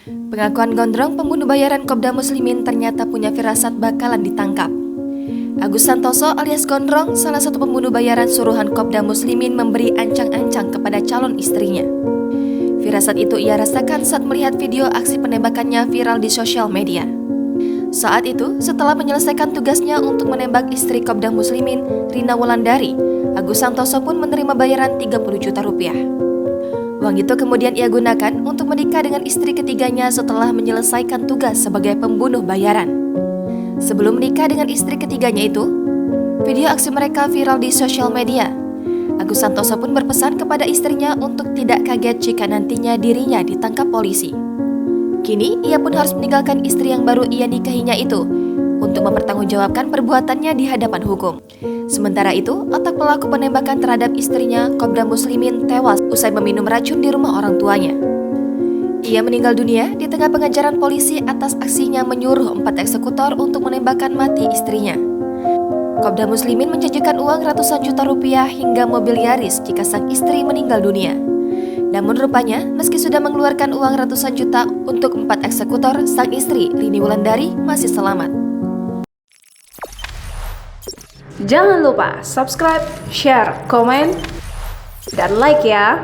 Pengakuan Gondrong, pembunuh bayaran Kopda Muslimin, ternyata punya firasat bakalan ditangkap. Agus Santoso alias Gondrong, salah satu pembunuh bayaran suruhan Kopda Muslimin, memberi ancang-ancang kepada calon istrinya. Firasat itu ia rasakan saat melihat video aksi penembakannya viral di sosial media. Saat itu, setelah menyelesaikan tugasnya untuk menembak istri Kopda Muslimin, Rina Wulandari, Agus Santoso pun menerima bayaran 30 juta rupiah. Uang itu kemudian ia gunakan untuk menikah dengan istri ketiganya setelah menyelesaikan tugas sebagai pembunuh bayaran. Sebelum menikah dengan istri ketiganya itu, video aksi mereka viral di sosial media. Agus Santoso pun berpesan kepada istrinya untuk tidak kaget jika nantinya dirinya ditangkap polisi. Kini, ia pun harus meninggalkan istri yang baru ia nikahinya itu untuk mempertanggungjawabkan perbuatannya di hadapan hukum. Sementara itu, otak pelaku penembakan terhadap istrinya, Kopda Muslimin, tewas usai meminum racun di rumah orang tuanya. Ia meninggal dunia di tengah pengejaran polisi atas aksinya menyuruh 4 eksekutor untuk menembakkan mati istrinya. Kopda Muslimin menjanjikan uang ratusan juta rupiah hingga mobil Yaris jika sang istri meninggal dunia. Namun rupanya, meski sudah mengeluarkan uang ratusan juta untuk 4 eksekutor, sang istri, Rini Wulandari, masih selamat. Jangan lupa subscribe, share, komen, dan like ya!